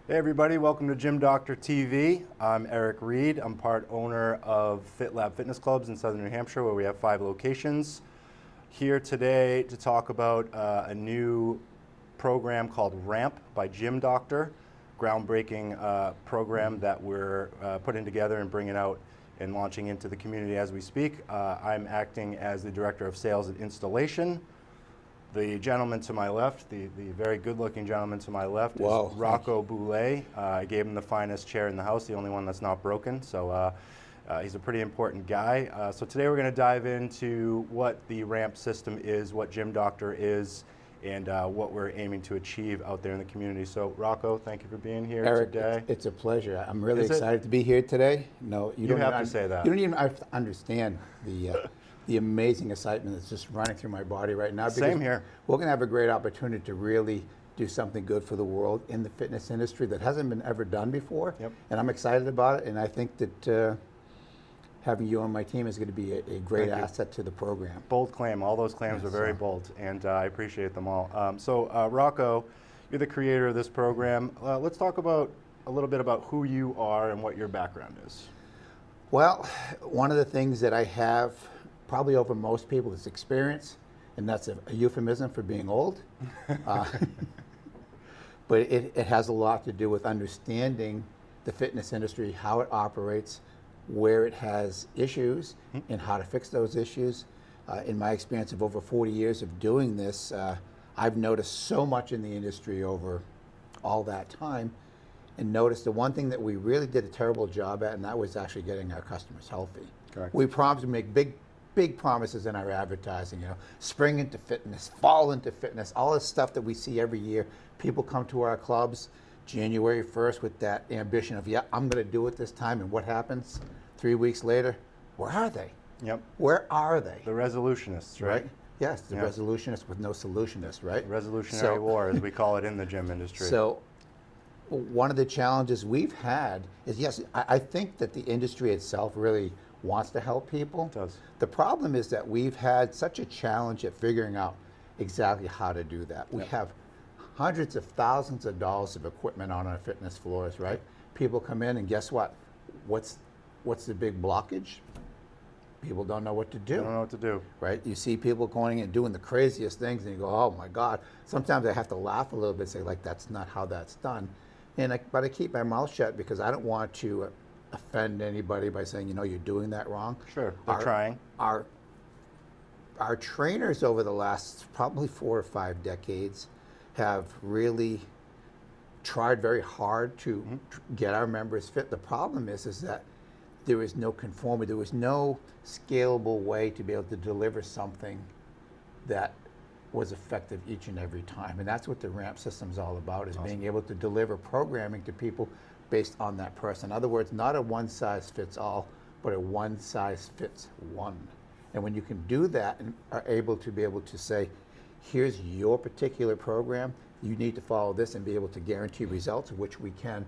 Hey everybody, welcome to Gym Doctor TV. I'm Eric Reed. I'm part owner of Fit Lab Fitness Clubs in Southern New Hampshire, where we have 5 locations. Here today to talk about a new program called Ramp by Gym Doctor, groundbreaking program that we're putting together and bringing out and launching into the community as we speak. I'm acting as the Director of Sales and Installation. The gentleman to my left, the very good-looking gentleman to my left, is Rocco Boulay. I gave him the finest chair in the house, the only one that's not broken, so he's a pretty important guy. So today we're going to dive into what the RAMP system is, what Gym Doctor is, and what we're aiming to achieve out there in the community. So Rocco, thank you for being here Eric, today. it's a pleasure. I'm really excited to be here today. No, you don't have to say that. You don't even have to understand the amazing excitement that's just running through my body right now. Same here. We're going to have a great opportunity to really do something good for the world in the fitness industry that hasn't been ever done before. Yep. And I'm excited about it, and I think that having you on my team is going to be a great asset to the program. Bold claim. All those claims are very bold, and I appreciate them all. Rocco, you're the creator of this program. Let's talk about a little bit about who you are and what your background is. Well, one of the things that I have probably over most people is experience, and that's a euphemism for being old. But it has a lot to do with understanding the fitness industry, how it operates, where it has issues, and how to fix those issues. In my experience of over 40 years of doing this, I've noticed so much in the industry over all that time, and noticed the one thing that we really did a terrible job at, and that was actually getting our customers healthy. Correct. We promised to make big promises in our advertising, spring into fitness, fall into fitness, all this stuff that we see every year. People come to our clubs January 1st with that ambition of, yeah, I'm going to do it this time, and what happens 3 weeks later? Where are they? Yep. Where are they? The resolutionists, right? Yes, the resolutionists with no solutionists, right? Revolutionary war, as we call it in the gym industry. So one of the challenges we've had is, yes, I think that the industry itself really wants to help people. It does. The problem is that we've had such a challenge at figuring out exactly how to do that. We have hundreds of thousands of dollars of equipment on our fitness floors, right? People come in and guess what? What's the big blockage? People don't know what to do. They don't know what to do. Right? You see people going and doing the craziest things and you go, oh my God. Sometimes I have to laugh a little bit and say, like, that's not how that's done. But I keep my mouth shut because I don't want to offend anybody by saying, you're doing that wrong. Sure, they're trying. Our trainers over the last probably 4 or 5 decades have really tried very hard to get our members fit. The problem is that there is no conformity. There was no scalable way to be able to deliver something that was effective each and every time. And that's what the RAMP system is all about, is being able to deliver programming to people based on that person. In other words, not a one-size-fits-all, but a one-size-fits-one. And when you can do that and are able to say, here's your particular program, you need to follow this and be able to guarantee results, which we can.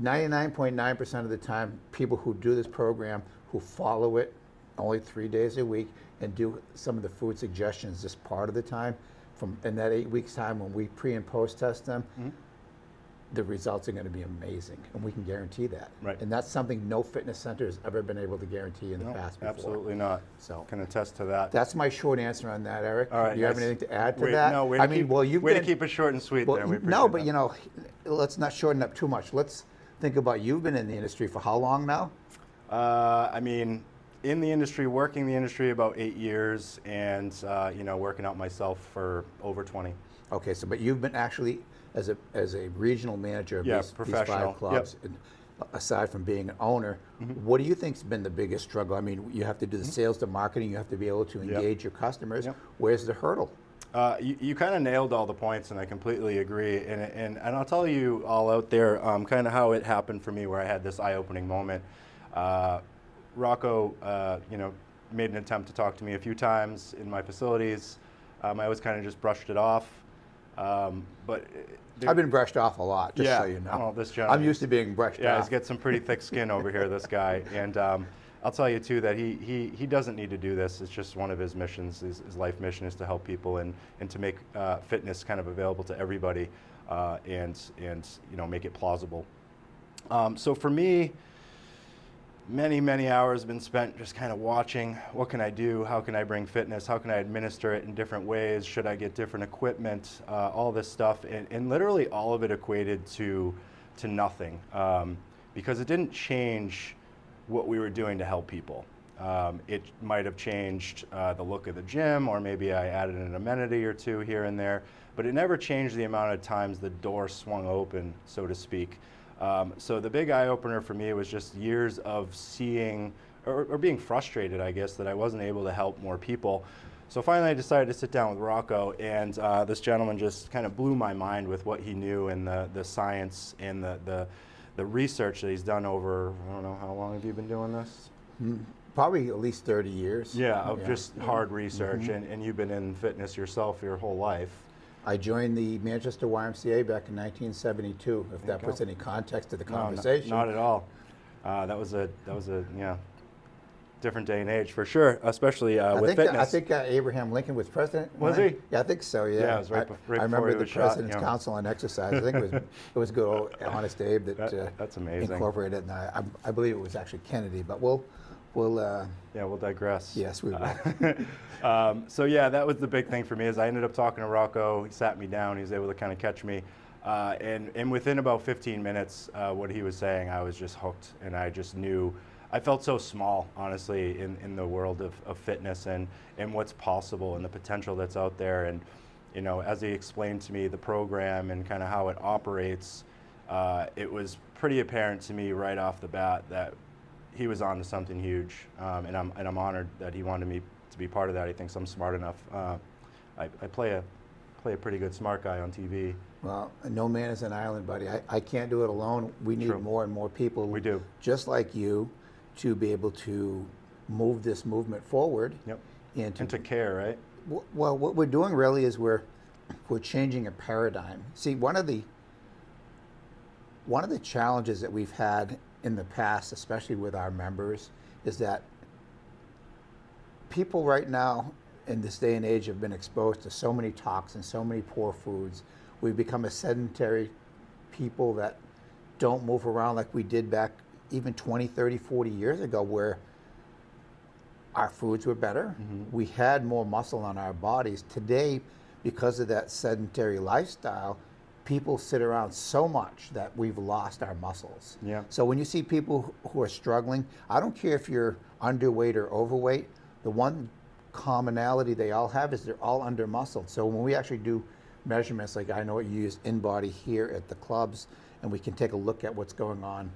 99.9% of the time, people who do this program, who follow it only 3 days a week and do some of the food suggestions just part of the time, in that 8 weeks time when we pre and post test them, the results are going to be amazing, and we can guarantee that. Right. And that's something no fitness center has ever been able to guarantee in the past before. Absolutely not. So can attest to that. that's my short answer on that, Eric. All right, do you have anything to add to that? No, way to keep it short and sweet there. We no, but that. Let's not shorten up too much. Let's think about, you've been in the industry for how long now? In the industry, working the industry about 8 years, and working out myself for over 20. Okay, but you've been actually as a regional manager of these 5 clubs. Yep. Aside from being an owner, what do you think's been the biggest struggle? I mean, you have to do the sales to marketing, you have to be able to engage your customers. Where's the hurdle? You kind of nailed all the points, and I completely agree. And I'll tell you all out there kind of how it happened for me, where I had this eye-opening moment. Rocco, made an attempt to talk to me a few times in my facilities. I always kind of just brushed it off. But I've been brushed off a lot, just so you know. Well, this gentleman, I'm used to being brushed off. Yeah, he's got some pretty thick skin over here, this guy. And I'll tell you too that he doesn't need to do this. It's just one of his missions. His life mission is to help people and to make fitness kind of available to everybody, and make it plausible. So for me, many hours have been spent just kind of watching, what can I do, how can I bring fitness, how can I administer it in different ways, should I get different equipment, all this stuff, and literally all of it equated to nothing, because it didn't change what we were doing to help people. It might have changed the look of the gym, or maybe I added an amenity or two here and there, but it never changed the amount of times the door swung open, so to speak. So the big eye-opener for me was just years of seeing, or being frustrated, I guess, that I wasn't able to help more people. So finally I decided to sit down with Rocco, and this gentleman just kind of blew my mind with what he knew, and the science and the research that he's done over, I don't know, how long have you been doing this? Probably at least 30 years. Yeah, of just hard research, and you've been in fitness yourself your whole life. I joined the Manchester YMCA back in 1972, if that puts any context to the conversation. No, not at all. That was a different day and age for sure, especially with fitness. I think Abraham Lincoln was president. Was he? Yeah, I think so. Yeah, Yeah, it was right I remember before he the was shot, President's Council on Exercise. I think it was good old Honest Abe that's amazing. incorporated, and I believe it was actually Kennedy. But we'll digress. Yes, we will. So yeah, that was the big thing for me. Is I ended up talking to Rocco. He sat me down. He was able to kind of catch me, and within about 15 minutes, what he was saying, I was just hooked, and I just knew. I felt so small, honestly, in the world of fitness and what's possible and the potential that's out there. And as he explained to me the program and kind of how it operates, it was pretty apparent to me right off the bat that he was on to something huge, and I'm honored that he wanted me to be part of that. He thinks I'm smart enough. I play a pretty good smart guy on TV. Well, no man is an island, buddy. I can't do it alone. We need more and more people. We do. Just like you, to be able to move this movement forward. Yep. And to care, right? Well, what we're doing really is we're changing a paradigm. See, one of the challenges that we've had in the past, especially with our members, is that people right now in this day and age have been exposed to so many toxins, so many poor foods. We've become a sedentary people that don't move around like we did back even 20, 30, 40 years ago, where our foods were better. Mm-hmm. We had more muscle on our bodies. Today, because of that sedentary lifestyle, people sit around so much that we've lost our muscles. Yeah. So when you see people who are struggling, I don't care if you're underweight or overweight, the one commonality they all have is they're all under muscled. So when we actually do measurements, like I know you use InBody here at the clubs, and we can take a look at what's going on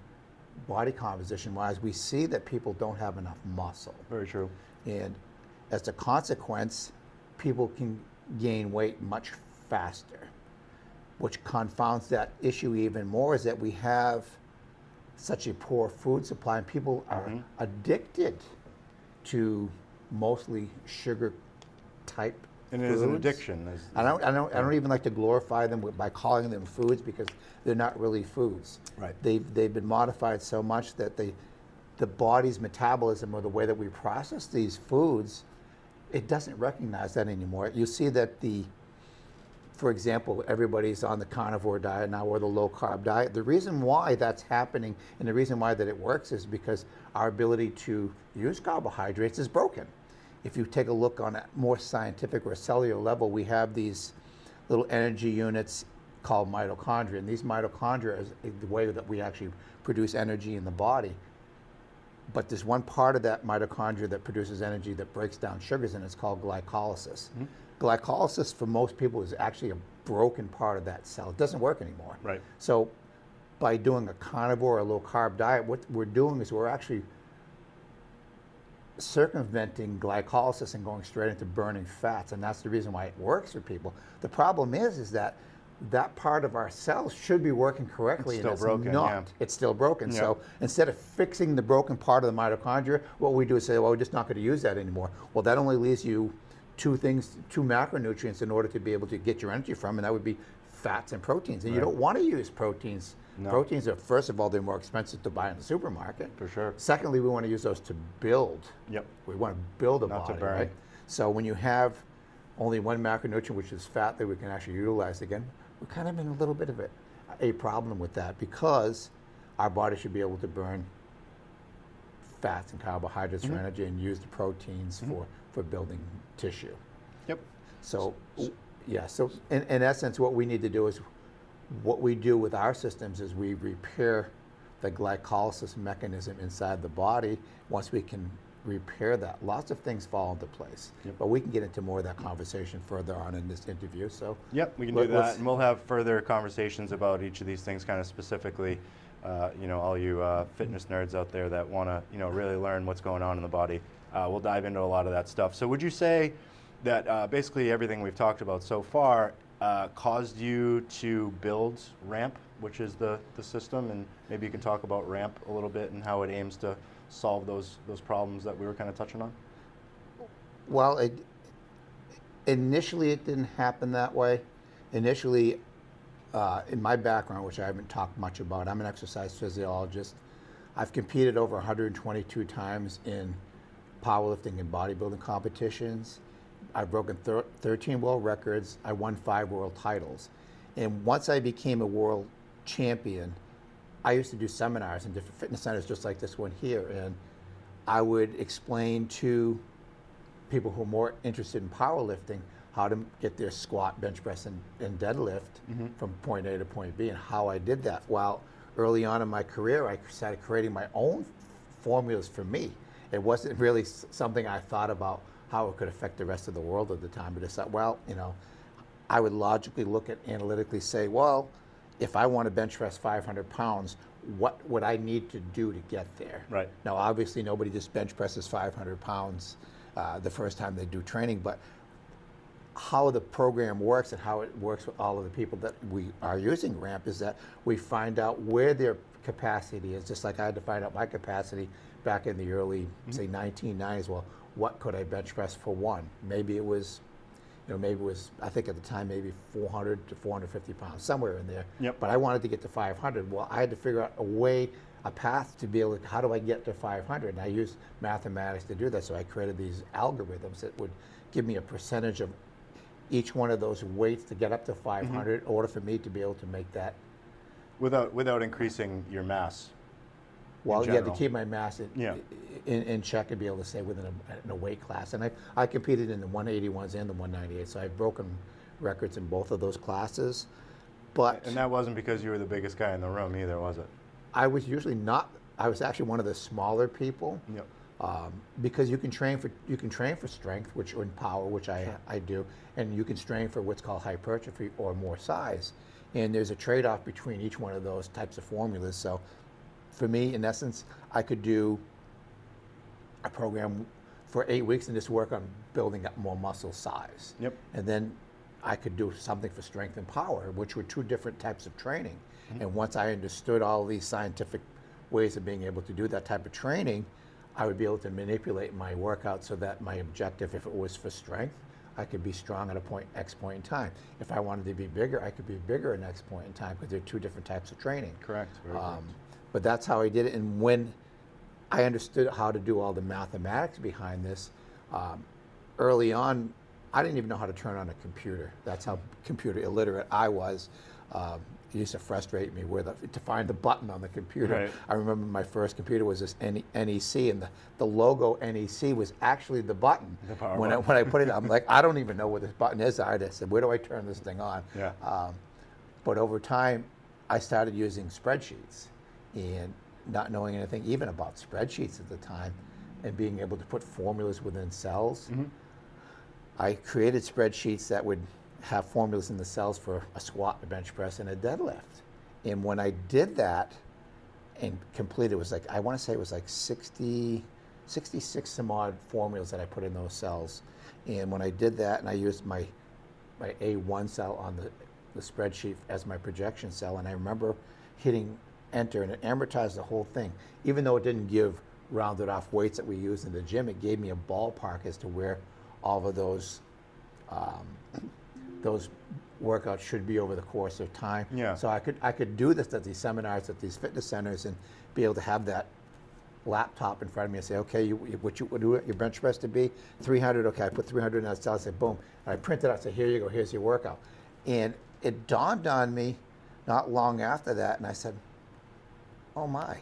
body composition wise, we see that people don't have enough muscle. Very true. And as a consequence, people can gain weight much faster. Which confounds that issue even more, is that we have such a poor food supply, and people are addicted to mostly sugar type and it foods. is an addiction. I don't even like to glorify them by calling them foods, because they're not really foods. Right. They've been modified so much that the body's metabolism, or the way that we process these foods, it doesn't recognize that anymore. You see that for example, everybody's on the carnivore diet now, or the low carb diet. The reason why that's happening, and the reason why that it works, is because our ability to use carbohydrates is broken. If you take a look on a more scientific or cellular level, we have these little energy units called mitochondria, and these mitochondria is the way that we actually produce energy in the body. But there's one part of that mitochondria that produces energy that breaks down sugars, and it's called glycolysis. Mm-hmm. Glycolysis for most people is actually a broken part of that cell. It doesn't work anymore. Right. So by doing a carnivore or low carb diet, what we're doing is we're actually circumventing glycolysis and going straight into burning fats, and that's the reason why it works for people. The problem is that part of our cells should be working correctly, it's still and it's broken, not. yeah. It's still broken. Yeah. So instead of fixing the broken part of the mitochondria, what we do is say, well, we're just not going to use that anymore. Well, that only leaves you two macronutrients in order to be able to get your energy from, and that would be fats and proteins. And you don't want to use proteins. No. Proteins are, first of all, they're more expensive to buy in the supermarket. For sure. Secondly, we want to use those to build. Yep. We want to build a Not to body, burn. right? So when you have only one macronutrient, which is fat, that we can actually utilize again, we're kind of in a little bit of a problem with that, because our body should be able to burn fats and carbohydrates for energy and use the proteins for building tissue. Yep. So, yeah, so in essence, what we need to do is, what we do with our systems is we repair the glycolysis mechanism inside the body. Once we can repair that, lots of things fall into place. Yep. But we can get into more of that conversation further on in this interview. So, yep, we can do that, and we'll have further conversations about each of these things kind of specifically. All you fitness nerds out there that want to, really learn what's going on in the body, we'll dive into a lot of that stuff. So would you say that basically everything we've talked about so far caused you to build RAMP, which is the system, and maybe you can talk about RAMP a little bit and how it aims to solve those problems that we were kind of touching on? well, initially it didn't happen that way. Initially, in my background, which I haven't talked much about, I'm an exercise physiologist. I've competed over 122 times in powerlifting and bodybuilding competitions. I've broken 13 world records. I won 5 world titles. And once I became a world champion, I used to do seminars in different fitness centers just like this one here. And I would explain to people who are more interested in powerlifting how to get their squat, bench press, and deadlift from point A to point B, and how I did that. While early on in my career, I started creating my own formulas for me. It wasn't really something I thought about how it could affect the rest of the world at the time, but I thought, well, I would logically look at, analytically say, well, if I want to bench press 500 pounds, what would I need to do to get there? Right. Now, obviously, nobody just bench presses 500 pounds the first time they do training, but how the program works and how it works with all of the people that we are using RAMP is that we find out where their capacity is, just like I had to find out my capacity back in the early, say, 1990s. Well, what could I bench press for one? Maybe it was, I think at the time, maybe 400 to 450 pounds, somewhere in there. Yep. But I wanted to get to 500. Well, I had to figure out a path to be able to, how do I get to 500? And I used mathematics to do that. So I created these algorithms that would give me a percentage of each one of those weights to get up to 500 in order for me to be able to make that. Without increasing your mass. Well, you had to general. keep my mass in check and be able to stay within a weight class. And I competed in the 181s and the 198s, so I've broken records in both of those classes. But And that wasn't because you were the biggest guy in the room either, was it? I was usually not. I was actually one of the smaller people. Yep. Because you can train for strength, which in power, which I do, and you can train for what's called hypertrophy or more size. And there's a trade-off between each one of those types of formulas. So for me, in essence, I could do a program for 8 weeks and just work on building up more muscle size. Yep. And then I could do something for strength and power, which were two different types of training. And once I understood all these scientific ways of being able to do that type of training, I would be able to manipulate my workout so that my objective, if it was for strength, I could be strong at X point in time. If I wanted to be bigger, I could be bigger at X point in time, because they're two different types of training. Correct. Very correct. But that's how I did it. And when I understood how to do all the mathematics behind this, early on, I didn't even know how to turn on a computer. That's how computer illiterate I was. It used to frustrate me to find the button on the computer. Right. I remember my first computer was this NEC, and the logo NEC was actually the button. The power when button. when I put it, I'm like, I don't even know where this button is. I just said, where do I turn this thing on? Yeah. But over time, I started using spreadsheets, and not knowing anything even about spreadsheets at the time, and being able to put formulas within cells. I created spreadsheets that would have formulas in the cells for a squat, a bench press, and a deadlift. And when I did that and completed, it was like, I want to say it was like 66 some odd formulas that I put in those cells. And when I did that, and I used my A1 cell on the spreadsheet as my projection cell, and I remember hitting enter, and it amortized the whole thing. Even though it didn't give rounded off weights that we use in the gym, it gave me a ballpark as to where all of those Those workouts should be over the course of time. Yeah. So I could do this at these seminars at these fitness centers and be able to have that laptop in front of me and say, okay, what you do your bench press to be 300. Okay, I put 300 in that cell. I say, boom, and I print it out. Say, here you go. Here's your workout. And it dawned on me not long after that, and I said, oh my,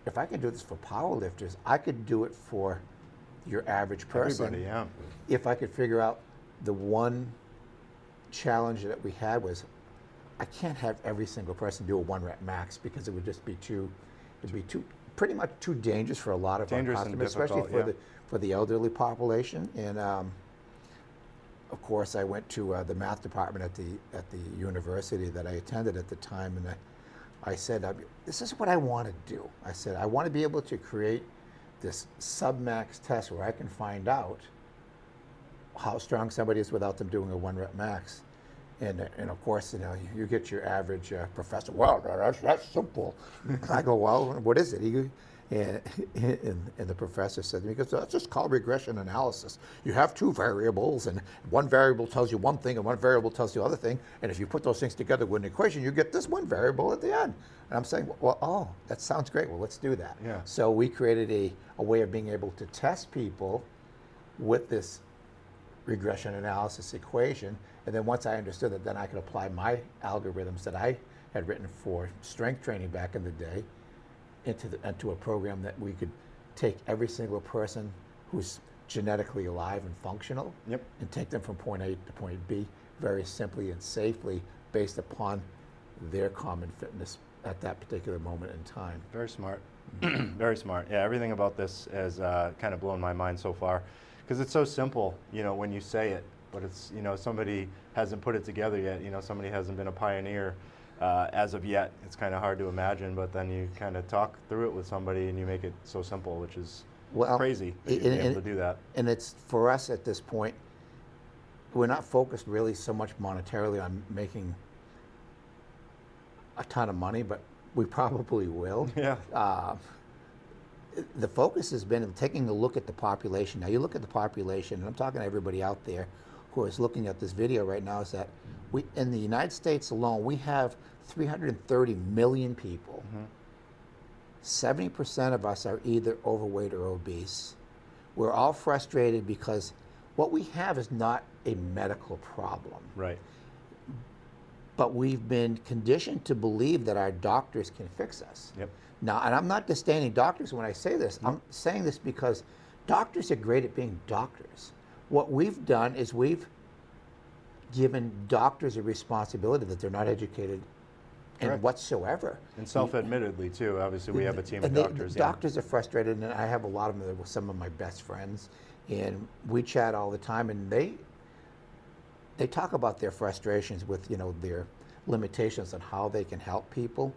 if I can do this for powerlifters, I could do it for your average person. Everybody, yeah. If I could figure out the one challenge that we had was, I can't have every single person do a 1 rep max because it would just be pretty much too dangerous for a lot of Dangerous our and customers, especially difficult, for the elderly population. And of course, I went to the math department at the university that I attended at the time, and I said, this is what I want to do. I said, I want to be able to create this sub-max test where I can find out how strong somebody is without them doing a 1 rep max. And of course, you get your average professor, well, that's simple. I go, well, what is it? And the professor said to me, he goes, that's just called regression analysis. You have 2 variables, and one variable tells you one thing, and one variable tells you the other thing, and if you put those things together with an equation, you get this one variable at the end. And I'm saying, well, oh, that sounds great. Well, let's do that. Yeah. So we created a way of being able to test people with this regression analysis equation, and then once I understood that, then I could apply my algorithms that I had written for strength training back in the day into a program that we could take every single person who's genetically alive and functional, Yep. and take them from point A to point B very simply and safely based upon their common fitness at that particular moment in time. Very smart. Very smart. Yeah, everything about this has kind of blown my mind so far, because it's so simple, when you say it, but it's, somebody hasn't put it together yet, somebody hasn't been a pioneer as of yet. It's kind of hard to imagine, but then you kind of talk through it with somebody and you make it so simple, which is crazy that you're able to do that. And it's, for us at this point, we're not focused really so much monetarily on making a ton of money, but we probably will. Yeah. The focus has been taking a look at the population. Now you look at the population, and I'm talking to everybody out there who is looking at this video right now, is that we, in the United States alone, we have 330 million people. 70% of us are either overweight or obese. We're all frustrated because what we have is not a medical problem. Right. But we've been conditioned to believe that our doctors can fix us. Yep. Now, and I'm not disdaining doctors when I say this. I'm saying this because doctors are great at being doctors. What we've done is we've given doctors a responsibility that they're not educated in Correct. whatsoever. And self-admittedly too, obviously we have a team of And doctors. the doctors are frustrated, and I have a lot of them that were some of my best friends, and we chat all the time, and they talk about their frustrations with their limitations on how they can help people,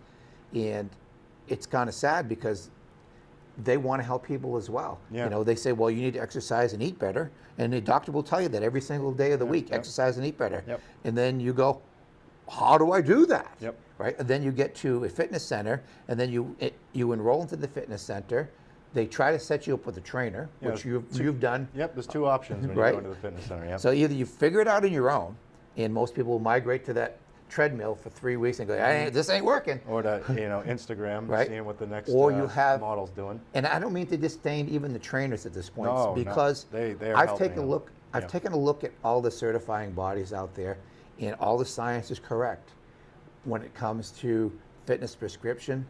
and it's kind of sad because they want to help people as well. Yeah. They say, well, you need to exercise and eat better, and the doctor will tell you that every single day of the week, exercise and eat better. Yep. And then you go, how do I do that? Yep. Right? And then you get to a fitness center, and then you enroll into the fitness center. They try to set you up with a trainer, which you've done. Yep, there's 2 options when you go into the fitness center. Yep. So either you figure it out on your own, and most people will migrate to that treadmill for 3 weeks and go, this ain't working. Or to Instagram, Right. seeing what the next Or you have model's doing. And I don't mean to disdain even the trainers at this point, No, because they are I've helping taken a them. look. I've taken a look at all the certifying bodies out there, and all the science is correct. When it comes to fitness prescription,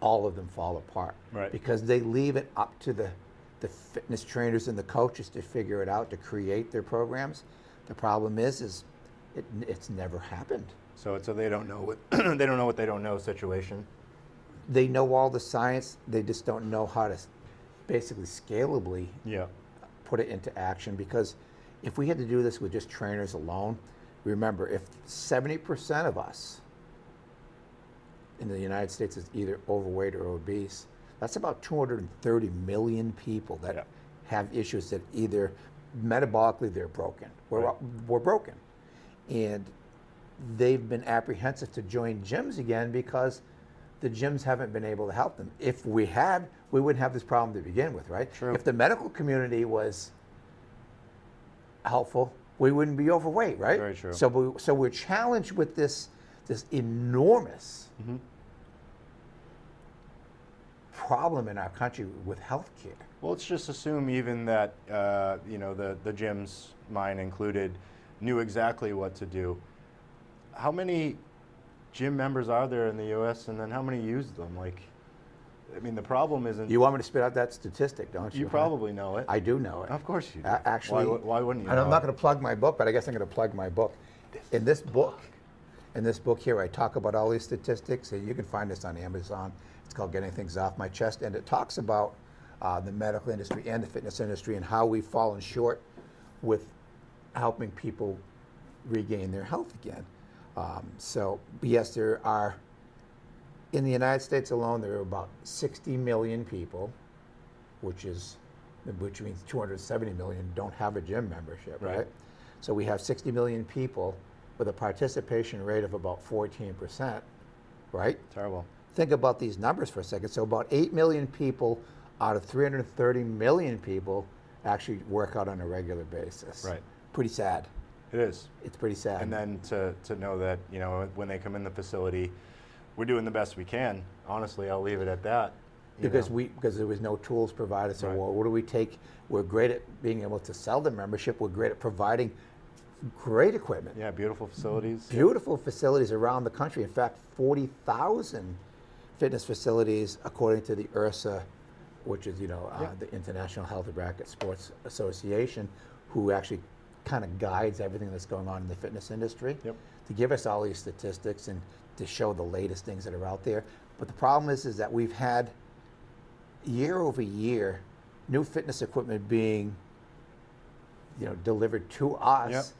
all of them fall apart. Right. Because they leave it up to the fitness trainers and the coaches to figure it out, to create their programs. The problem is it's never happened. So they don't know what they don't know what they don't know situation. They know all the science, they just don't know how to basically scalably put it into action. Because if we had to do this with just trainers alone, remember, if 70% of us in the United States is either overweight or obese, that's about 230 million people that have issues that either metabolically they're broken. We're broken. And they've been apprehensive to join gyms again because the gyms haven't been able to help them. If we had, we wouldn't have this problem to begin with, right? True. If the medical community was helpful, we wouldn't be overweight, right? Very true. So we're challenged with this enormous problem in our country with healthcare. Well, let's just assume even that the gyms, mine included, knew exactly what to do. How many gym members are there in the U.S. and then how many use them? Like, I mean, the problem isn't. You want me to spit out that statistic, don't you? You probably know it. I do know it. Of course you do. Actually, why wouldn't you? And I'm know not it? going to plug my book, but I guess I'm going to plug my book. In this book here, I talk about all these statistics, and you can find this on Amazon. It's called Getting Things Off My Chest, and it talks about the medical industry and the fitness industry and how we've fallen short with helping people regain their health again. So yes, there are, in the United States alone, there are about 60 million people, which means 270 million don't have a gym membership, right? So we have 60 million people with a participation rate of about 14%, right? Terrible. Think about these numbers for a second. So about 8 million people out of 330 million people actually work out on a regular basis. Right. Pretty sad. It is. It's pretty sad. And then to know that, when they come in the facility, we're doing the best we can. Honestly, I'll leave it at that. Because there was no tools provided. So well, what do we take? We're great at being able to sell the membership. We're great at providing great equipment. Yeah, beautiful facilities. Beautiful facilities around the country. In fact, 40,000 fitness facilities, according to the IRSA, which is the International Health and Bracket Sports Association, who actually kind of guides everything that's going on in the fitness industry, to give us all these statistics and to show the latest things that are out there. But the problem is that we've had year over year new fitness equipment being delivered to us,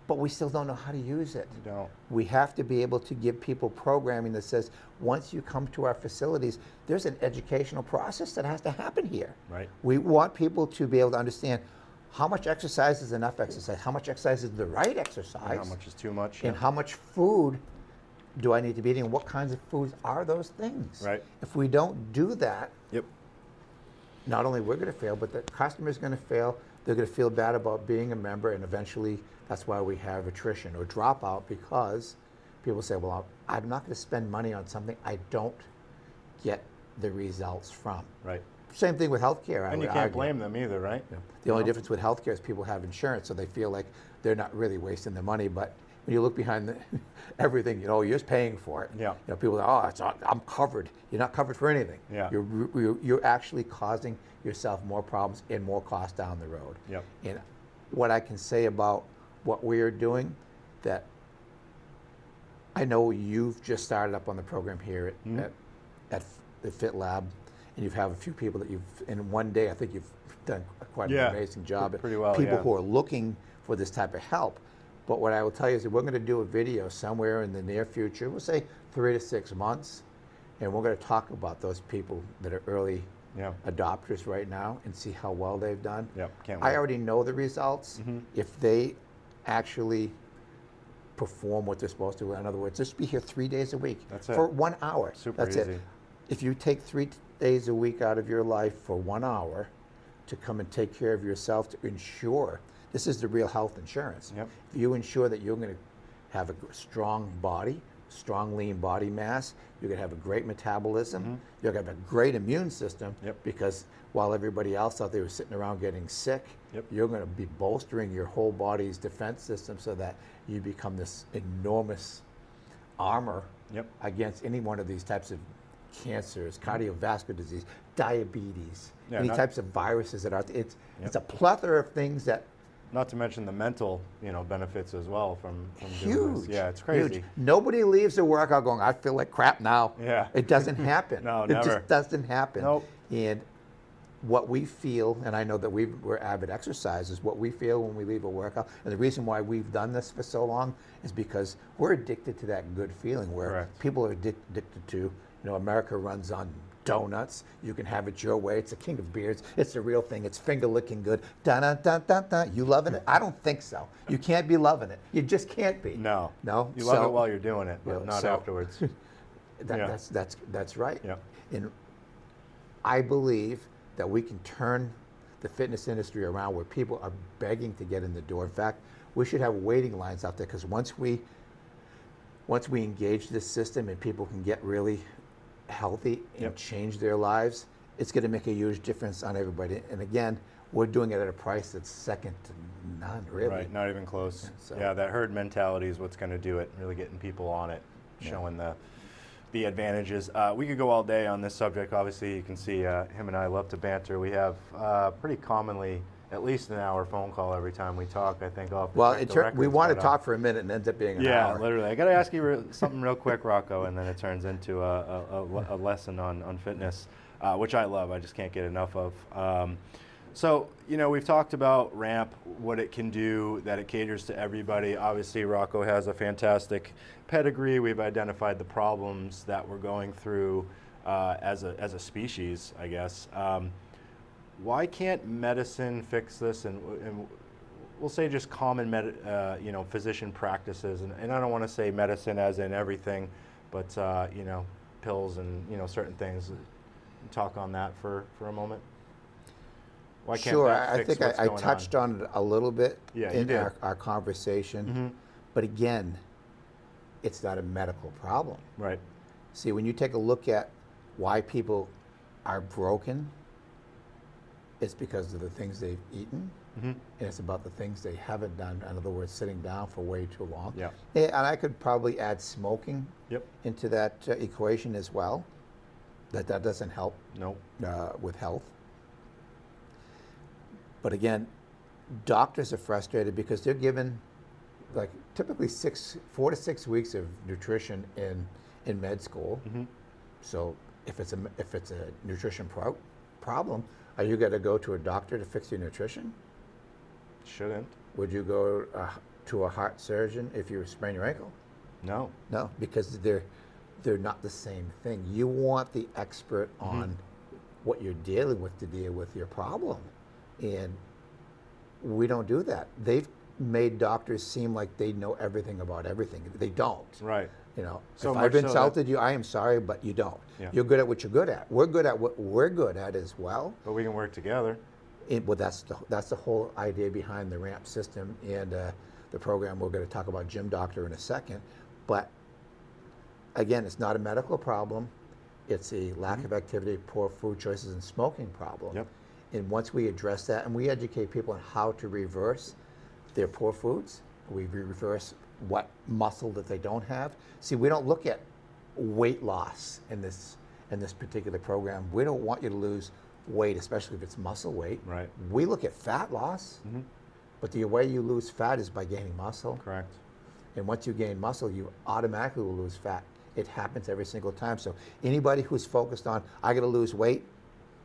but we still don't know how to use it. We don't. We have to be able to give people programming that says, once you come to our facilities, there's an educational process that has to happen here. Right. We want people to be able to understand how much exercise is enough exercise, how much exercise is the right exercise, And how much is too much. and how much food do I need to be eating, and what kinds of foods are those things. Right. If we don't do that, Yep. not only we're going to fail, but the customer's going to fail. They're going to feel bad about being a member, and eventually that's why we have attrition or dropout, because people say, well, I'm not going to spend money on something I don't get the results from. Right. Same thing with healthcare. And you can't blame them either, right? The only difference with healthcare is people have insurance, so they feel like they're not really wasting their money. But when you look behind everything, you're just paying for it. Yeah. People say, I'm covered. You're not covered for anything. Yeah. You're actually causing yourself more problems and more costs down the road. Yep. And what I can say about what we are doing, that I know you've just started up on the program here at the Fit Lab, and you have a few people that in one day, I think you've done quite an amazing job. Pretty well, people who are looking for this type of help. But what I will tell you is that we're going to do a video somewhere in the near future, we'll say 3 to 6 months, and we're going to talk about those people that are early adopters right now and see how well they've done. Yep. Can't wait. I already know the results. If they actually perform what they're supposed to, in other words, just be here 3 days a week for 1 hour. Super That's easy. it. If you take 3 days a week out of your life for 1 hour to come and take care of yourself, to ensure, this is the real health insurance. Yep. If you ensure that you're going to have a strong body, strong lean body mass, you're going to have a great metabolism, you're going to have a great immune system, because while everybody else out there is sitting around getting sick, you're going to be bolstering your whole body's defense system so that you become this enormous armor against any one of these types of cancers, cardiovascular disease, diabetes, any types of viruses that are. It's a plethora of things that. Not to mention the mental, benefits as well from Huge. doing this. Yeah, it's crazy. Huge. Nobody leaves a workout going, I feel like crap now. Yeah. It doesn't happen. No, it never. just doesn't happen. Nope. And what we feel, and I know that we're avid exercisers, what we feel when we leave a workout, and the reason why we've done this for so long is because we're addicted to that good feeling where people are addicted to, America runs on donuts. You can have it your way. It's the king of beers. It's the real thing. It's finger licking good. Dun dun dun dun dun. You loving it? I don't think so. You can't be loving it. You just can't be. No. No. You love it while you're doing it, but not afterwards. That's right. Yeah. And I believe that we can turn the fitness industry around where people are begging to get in the door. In fact, we should have waiting lines out there, because once we engage this system and people can get really healthy and change their lives, it's going to make a huge difference on everybody. And again, we're doing it at a price that's second to none, really. Right, not even close. So- Yeah, that herd mentality is what's going to do it, really getting people on it, showing the advantages. We could go all day on this subject. Obviously, you can see him and I love to banter. We have pretty commonly at least an hour phone call every time we talk, I think. Well, we want to talk for a minute and it ends up being an hour. Yeah, literally. I got to ask you something real quick, Rocco, and then it turns into a lesson on fitness, which I love. I just can't get enough of. So, we've talked about RAMP, what it can do, that it caters to everybody. Obviously, Rocco has a fantastic pedigree. We've identified the problems that we're going through as a species, I guess. Why can't medicine fix this? And we'll say just common, physician practices. And I don't want to say medicine as in everything, but, pills and, certain things. Talk on that for a moment. Why can't Sure, that I fix think what's I going touched on it a little bit in our conversation. Mm-hmm. But again, it's not a medical problem. Right. See, when you take a look at why people are broken, it's because of the things they've eaten, and it's about the things they haven't done. In other words, sitting down for way too long. Yeah. And I could probably add smoking into that equation as well. That doesn't help with health. But again, doctors are frustrated because they're given typically 4 to 6 weeks of nutrition in med school. So if it's a nutrition problem, are you going to go to a doctor to fix your nutrition? Shouldn't. Would you go to a heart surgeon if you sprain your ankle? No. No, because they're not the same thing. You want the expert on what you're dealing with to deal with your problem. And we don't do that. They've made doctors seem like they know everything about everything. They don't. Right. So if I've insulted you, I am sorry, but you don't. Yeah. You're good at what you're good at. We're good at what we're good at as well. But we can work together. Well, that's the whole idea behind the RAMP system and the program. We're going to talk about Gym Doctor in a second. But again, it's not a medical problem. It's a lack of activity, poor food choices, and smoking problem. Yep. And once we address that and we educate people on how to reverse their poor foods, we reverse what muscle that they don't have. See, we don't look at weight loss in this particular program. We don't want you to lose weight, especially if it's muscle weight. Right. We look at fat loss, but the way you lose fat is by gaining muscle. Correct. And once you gain muscle, you automatically will lose fat. It happens every single time. So anybody who's focused on, I got to lose weight,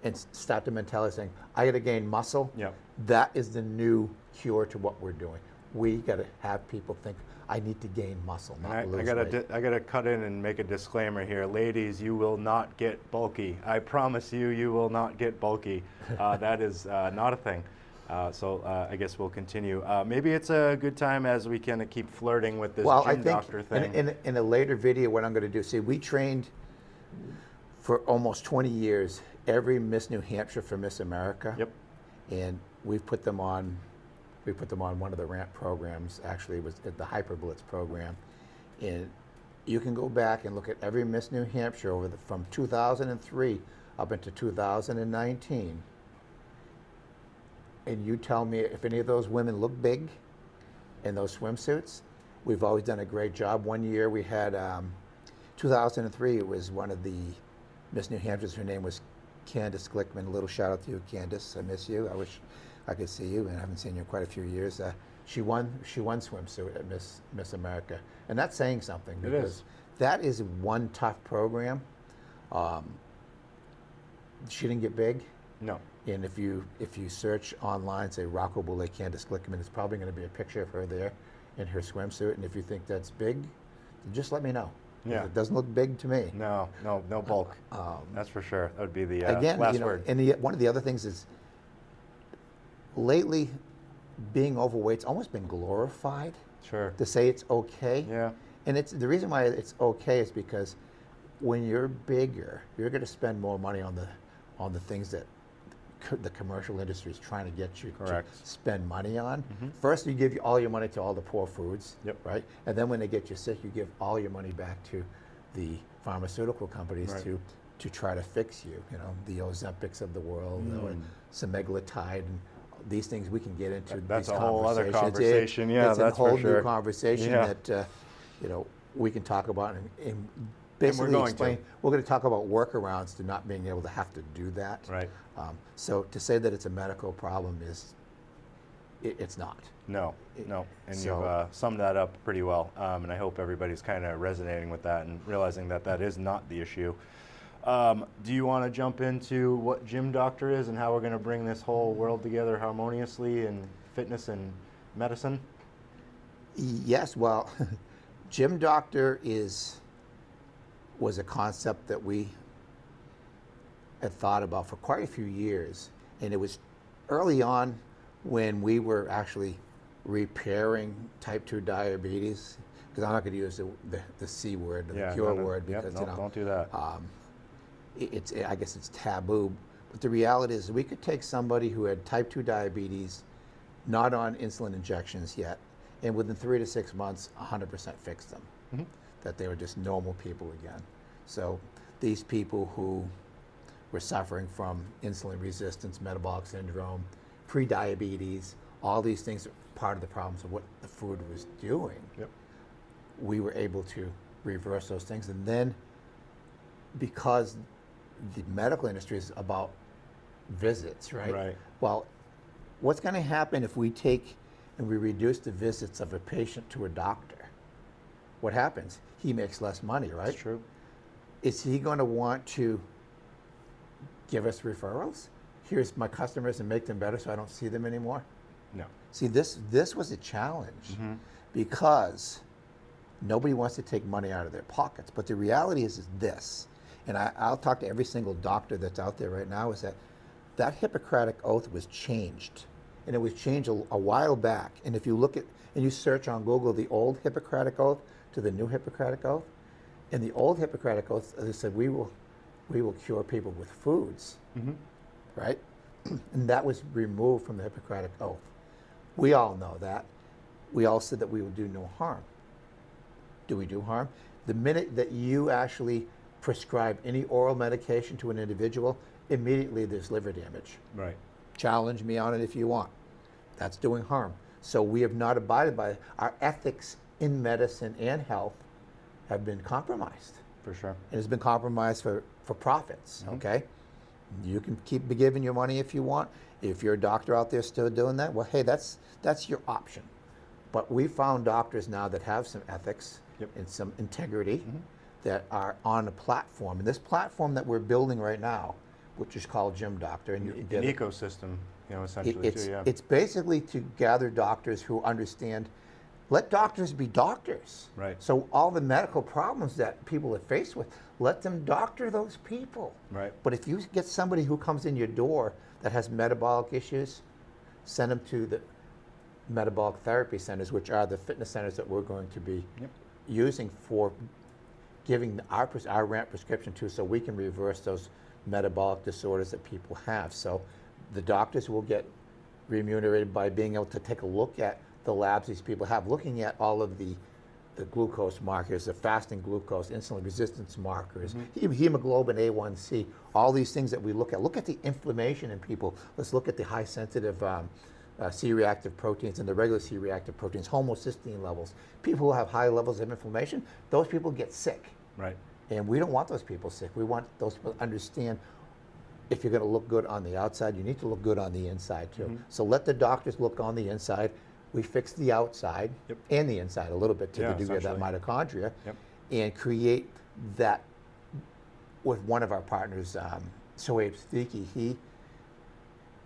and start the mentality saying, I got to gain muscle. Yep. That is the new cure to what we're doing. We got to have people think, I need to gain muscle, not lose weight. I got to cut in and make a disclaimer here. Ladies, you will not get bulky. I promise you, you will not get bulky. That is not a thing. So I guess we'll continue. Maybe it's a good time as we kind of keep flirting with this Gym Doctor thing. In a later video, what I'm going to do, see, we trained for almost 20 years every Miss New Hampshire for Miss America. Yep. And we put them on one of the RAMP programs. Actually, it was the Hyper Blitz program. And you can go back and look at every Miss New Hampshire from 2003 up into 2019. And you tell me if any of those women look big in those swimsuits. We've always done a great job. One year we had, 2003, it was one of the Miss New Hampshire's. Her name was Candace Glickman. A little shout out to you, Candace. I miss you. I wish I could see you, and I haven't seen you in quite a few years. She won swimsuit at Miss America, and that's saying something because that is one tough program. She didn't get big. No. And if you search online, say Rocco Boulay, Candace Glickman, it's probably going to be a picture of her there in her swimsuit. And if you think that's big, just let me know. Yeah. It doesn't look big to me. No bulk. That's for sure. That would be the again, last word. And one of the other things is lately being overweight's almost been glorified. Sure. To say it's okay. Yeah. And it's the reason why it's okay is because when you're bigger, you're going to spend more money on the things that the commercial industry is trying to get you Correct. to spend money on. First, you give all your money to all the poor foods, Yep. right? And then when they get you sick, you give all your money back to the pharmaceutical companies Right. to try to fix you. You know, the Ozempics of the world, or semaglutide, and these things we can get into. That's these a whole other conversations. conversation. Yeah, it's that's a whole for sure. new conversation Yeah. that you know, we can talk about and basically going explain. to. We're going to talk about workarounds to not being able to have to do that. Right. So to say that it's a medical problem it's not. No, and So- you've summed that up pretty well, and I hope everybody's kind of resonating with that and realizing that that is not the issue. Do you want to jump into what Gym Doctor is and how we're going to bring this whole world together harmoniously in fitness and medicine? Yes, well, Gym Doctor was a concept that we had thought about for quite a few years, and it was early on when we were actually repairing type 2 diabetes, because I'm not going to use the C word, the cure word, because don't do that. I guess it's taboo. But the reality is we could take somebody who had type 2 diabetes, not on insulin injections yet, and within 3 to 6 months, 100% fix them. That they were just normal people again. So these people who were suffering from insulin resistance, metabolic syndrome, pre-diabetes, all these things are part of the problems of what the food was doing. Yep. We were able to reverse those things. And then because the medical industry is about visits, right? Right. Well, what's going to happen if we take and we reduce the visits of a patient to a doctor? What happens? He makes less money, right? That's true. Is he going to want to give us referrals? Here's my customers and make them better so I don't see them anymore? No. See, this was a challenge because nobody wants to take money out of their pockets. But the reality is this, and I'll talk to every single doctor that's out there right now, is that Hippocratic Oath was changed. And it was changed a while back. And if you look at, and you search on Google the old Hippocratic Oath to the new Hippocratic Oath, in the old Hippocratic Oath, they said, we will cure people with foods, right? And that was removed from the Hippocratic Oath. We all know that. We all said that we would do no harm. Do we do harm? The minute that you actually prescribe any oral medication to an individual, immediately there's liver damage. Right. Challenge me on it if you want. That's doing harm. So we have not abided by it. Our ethics in medicine and health have been compromised. For sure. And it's been compromised for profits, okay? You can keep giving your money if you want. If you're a doctor out there still doing that, well, hey, that's your option. But we found doctors now that have some ethics and some integrity that are on a platform. And this platform that we're building right now, which is called Gym Doctor. And An ecosystem, essentially, too, yeah. It's basically to gather doctors who understand, let doctors be doctors. Right. So all the medical problems that people are faced with, let them doctor those people. Right. But if you get somebody who comes in your door that has metabolic issues, send them to the metabolic therapy centers, which are the fitness centers that we're going to be using for giving our RAMP prescription to, so we can reverse those metabolic disorders that people have. So the doctors will get remunerated by being able to take a look at the labs these people have, looking at all of the glucose markers, the fasting glucose, insulin resistance markers, hemoglobin A1C, all these things that we look at. Look at the inflammation in people. Let's look at the high sensitive C-reactive proteins and the regular C-reactive proteins, homocysteine levels. People who have high levels of inflammation, those people get sick. Right. And we don't want those people sick. We want those people to understand, if you're going to look good on the outside, you need to look good on the inside too. So let the doctors look on the inside. We fix the outside and the inside a little bit to the degree of that mitochondria, and create that with one of our partners, Sohaib Siddiqui. He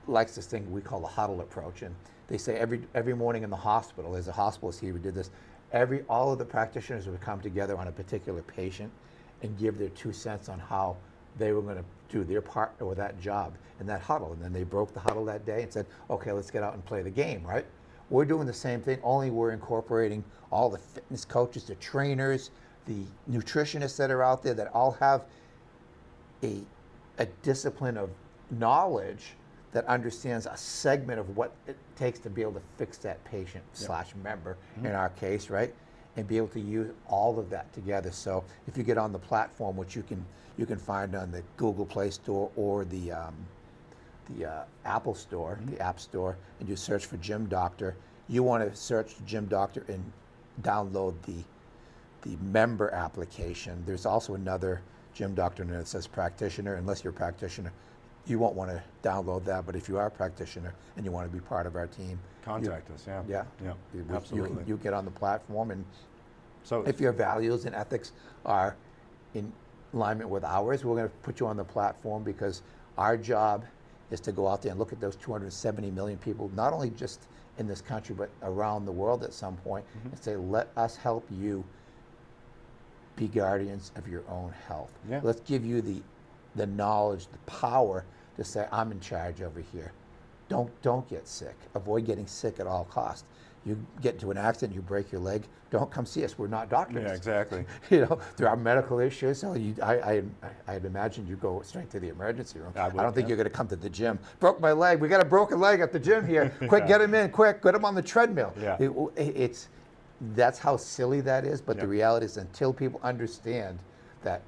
likes this thing we call the huddle approach, and they say every morning in the hospital, there's a hospitalist here who did this, all of the practitioners would come together on a particular patient and give their 2 cents on how they were going to do their part or that job in that huddle. And then they broke the huddle that day and said, okay, let's get out and play the game, right? We're doing the same thing, only we're incorporating all the fitness coaches, the trainers, the nutritionists that are out there that all have a discipline of knowledge that understands a segment of what it takes to be able to fix that patient slash member, in our case, right? And be able to use all of that together. So if you get on the platform, which you can find on the Google Play Store or the Apple Store, the App Store, and you search for Gym Doctor, you want to search Gym Doctor and download the member application. There's also another Gym Doctor that says practitioner. Unless you're a practitioner, you won't want to download that. But if you are a practitioner and you want to be part of our team, contact us. Yeah. Absolutely. You get on the platform, and so if your values and ethics are in alignment with ours, we're going to put you on the platform, because our job is to go out there and look at those 270 million people, not only just in this country, but around the world at some point, and say, let us help you be guardians of your own health. Yeah. Let's give you the knowledge, the power to say, I'm in charge over here. Don't get sick. Avoid getting sick at all costs. You get into an accident, you break your leg, don't come see us. We're not doctors. Yeah, exactly. You know, there are medical issues. So I'd imagine you go straight to the emergency room. I don't think you're going to come to the gym. Broke my leg. We got a broken leg at the gym here. Quick, get him in. Quick, get him on the treadmill. Yeah. That's how silly that is. But the reality is, until people understand that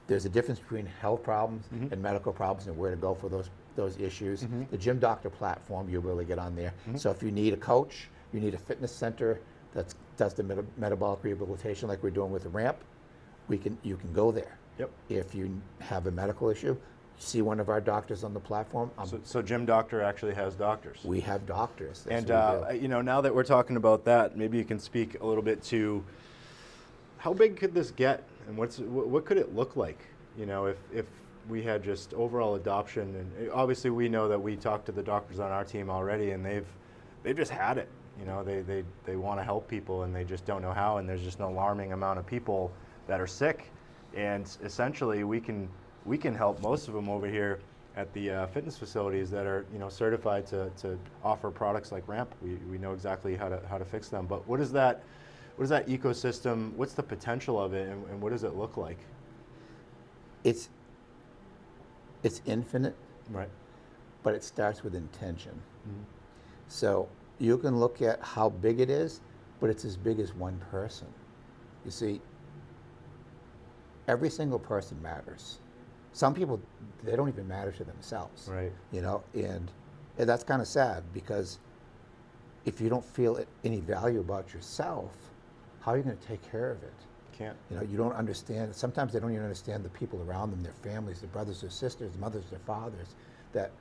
there's a difference between health problems and medical problems, and where to go for those issues, the Gym Doctor platform, you'll really get on there. So if you need a coach, you need a fitness center that does the metabolic rehabilitation like we're doing with the ramp, you can go there. Yep. If you have a medical issue, see one of our doctors on the platform. So Gym Doctor actually has doctors. We have doctors. And you know, now that we're talking about that, maybe you can speak a little bit to how big could this get, and what could it look like? You know, if we had just overall adoption, and obviously we know that we talked to the doctors on our team already, and they've just had it. You know, they want to help people, and they just don't know how, and there's just an alarming amount of people that are sick, and essentially we can help most of them over here at the fitness facilities that are, you know, certified to offer products like ramp. We know exactly how to fix them. But what is that ecosystem? What's the potential of it, and what does it look like? It's infinite, right? But it starts with intention. So you can look at how big it is, but it's as big as one person. You see, every single person matters. Some people, they don't even matter to themselves. Right. You know, and that's kind of sad, because if you don't feel any value about yourself, how are you going to take care of it? Can't. You know, you don't understand. Sometimes they don't even understand the people around them, their families, their brothers, their sisters, mothers, their fathers, that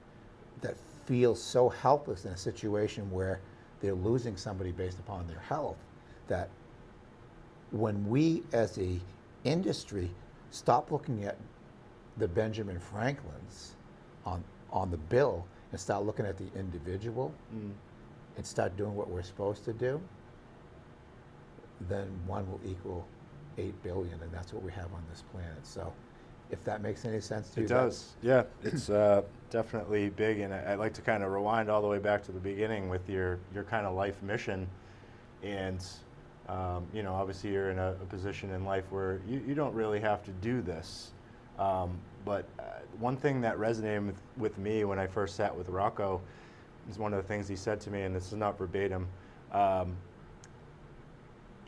feel so helpless in a situation where they're losing somebody based upon their health. That when we as a industry stop looking at the Benjamin Franklins on the bill and start looking at the individual and start doing what we're supposed to do, then one will equal 8 billion, and that's what we have on this planet. So if that makes any sense to you. It does. Yeah, it's definitely big, and I'd like to kind of rewind all the way back to the beginning with your kind of life mission. And you know, obviously you're in a position in life where you don't really have to do this. But one thing that resonated with me when I first sat with Rocco is one of the things he said to me, and this is not verbatim.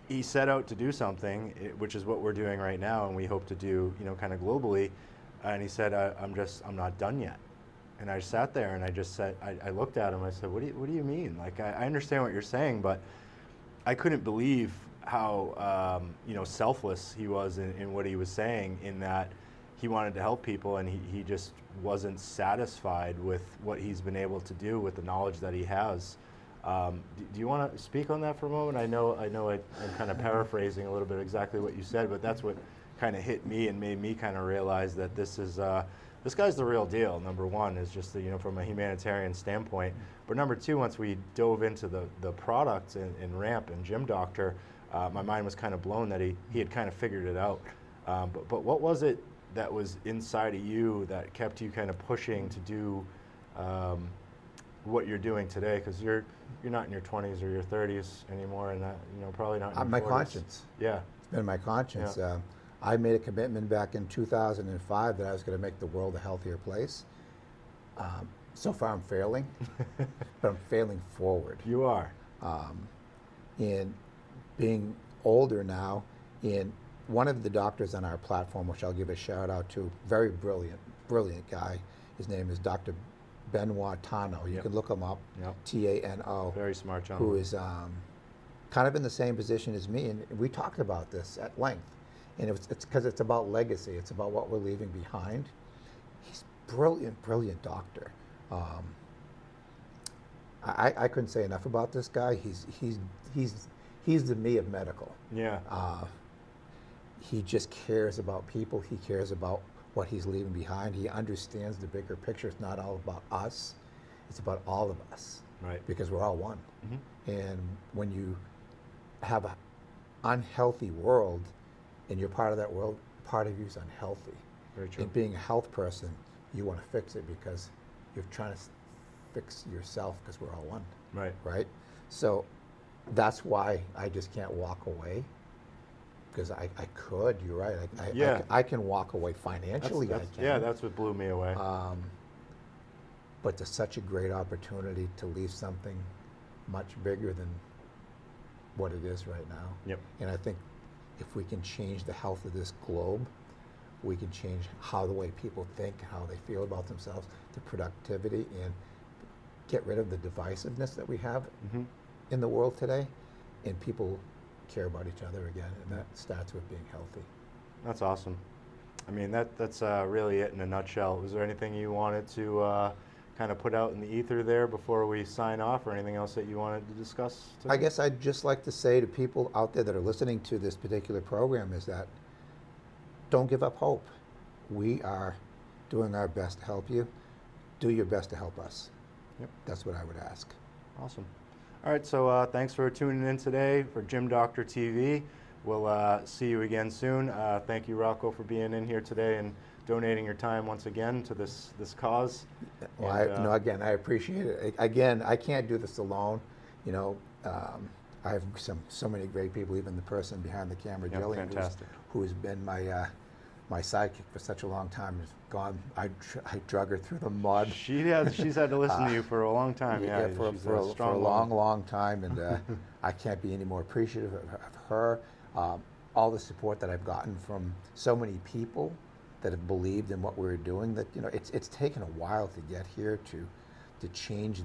He set out to do something, which is what we're doing right now, and we hope to do, you know, kind of globally. And he said, I'm not done yet. And I sat there and I just said, I looked at him. I said, what do you mean? Like, I understand what you're saying, but I couldn't believe how you know, selfless he was in what he was saying, in that he wanted to help people, and he just wasn't satisfied with what he's been able to do with the knowledge that he has. Do you want to speak on that for a moment? I know I'm kind of paraphrasing a little bit exactly what you said, but that's what kind of hit me and made me kind of realize that this guy's the real deal. Number one is just, you know, from a humanitarian standpoint, but number two, once we dove into the product and ramp and Gym Doctor, my mind was kind of blown that he had kind of figured it out. But what was it that was inside of you that kept you kind of pushing to do what you're doing today? Because you're not in your 20s or your 30s anymore, and that, you know, probably not in your my 40s. Conscience. Yeah. It's been my conscience. Yeah. I made a commitment back in 2005 that I was going to make the world a healthier place. so far I'm failing, but I'm failing forward. You are. In being older now, in one of the doctors on our platform, which I'll give a shout out to, very brilliant guy. His name is Dr. Benoit Tano. You can look him up, T-A-N-O. Very smart gentleman. Who is kind of in the same position as me, and we talked about this at length. And it's because it's about legacy. It's about what we're leaving behind. He's brilliant doctor. I couldn't say enough about this guy. He's the me of medical. Yeah. He just cares about people. He cares about what he's leaving behind. He understands the bigger picture. It's not all about us. It's about all of us. Right. Because we're all one. Mm-hmm. And when you have an unhealthy world, and you're part of that world, part of you is unhealthy. Very true. And being a health person, you want to fix it because you're trying to fix yourself because we're all one. Right. Right? So that's why I just can't walk away. Because I could, you're right. I can walk away financially. I can. Yeah, that's what blew me away. But there's such a great opportunity to leave something much bigger than what it is right now. Yep. And I think if we can change the health of this globe, we can change how the way people think, how they feel about themselves, the productivity, and get rid of the divisiveness that we have in the world today, and people care about each other again, and that starts with being healthy. That's awesome. I mean, that's really it in a nutshell. Was there anything you wanted to kind of put out in the ether there before we sign off, or anything else that you wanted to discuss today? I guess I'd just like to say to people out there that are listening to this particular program is that don't give up hope. We are doing our best to help you. Do your best to help us. Yep. That's what I would ask. Awesome. All right, so thanks for tuning in today for Gym Doctor TV. We'll see you again soon. Thank you, Rocco, for being in here today and donating your time once again to this cause. Well, and, again, I appreciate it. Again, I can't do this alone. You know, I have so many great people, even the person behind the camera, Jillian, who has been my sidekick for such a long time, is gone. I drug her through the mud. She's had to listen to you for a long time. Yeah, for a long time, and I can't be any more appreciative of her. All the support that I've gotten from so many people that have believed in what we're doing. That, you know, it's taken a while to get here to change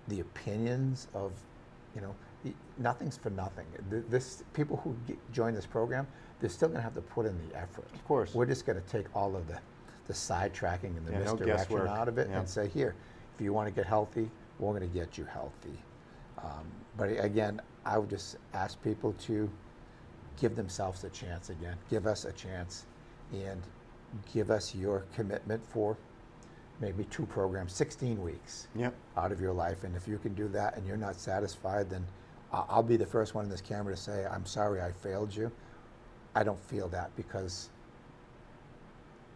the opinions of, you know, nothing's for nothing. This people who join this program, they're still going to have to put in the effort. Of course. We're just going to take all of the sidetracking and the misdirection out of it and say, here, if you want to get healthy, we're going to get you healthy. But again, I would just ask people to give themselves a chance again. Give us a chance and give us your commitment for maybe 2 programs, 16 weeks out of your life. And if you can do that and you're not satisfied, then I'll be the first one in this camera to say, I'm sorry I failed you. I don't feel that, because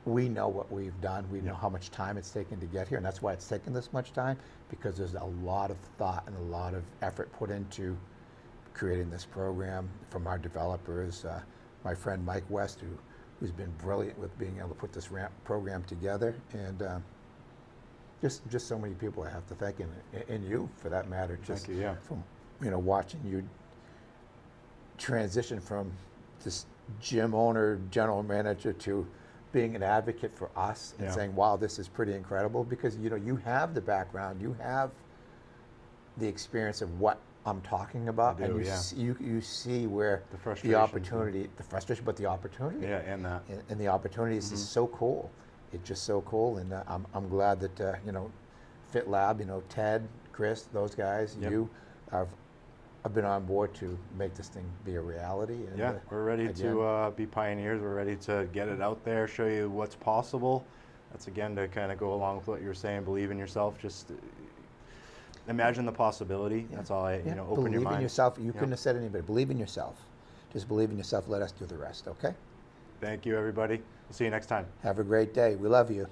we know what we've done. We know how much time it's taken to get here, and that's why it's taken this much time, because there's a lot of thought and a lot of effort put into creating this program from our developers. My friend Mike West, who's been brilliant with being able to put this program together, and just so many people I have to thank, and you for that matter. Just thank you, from watching you transition from this gym owner, general manager, to being an advocate for us and saying, wow, this is pretty incredible, because you have the background, you have the experience of what I'm talking about, and you see where the opportunity, the frustration, but the opportunity. Yeah, and that. And the opportunity is just so cool. It's just so cool, and I'm glad that Fit Lab, Ted, Chris, those guys, you have been on board to make this thing be a reality. And, we're ready to be pioneers. We're ready to get it out there, show you what's possible. That's again to kind of go along with what you were saying. Believe in yourself. Just imagine the possibility. That's all. Open your mind. Believe in yourself. You couldn't have said any better. Believe in yourself. Just believe in yourself. Let us do the rest. Okay. Thank you, everybody. We'll see you next time. Have a great day. We love you.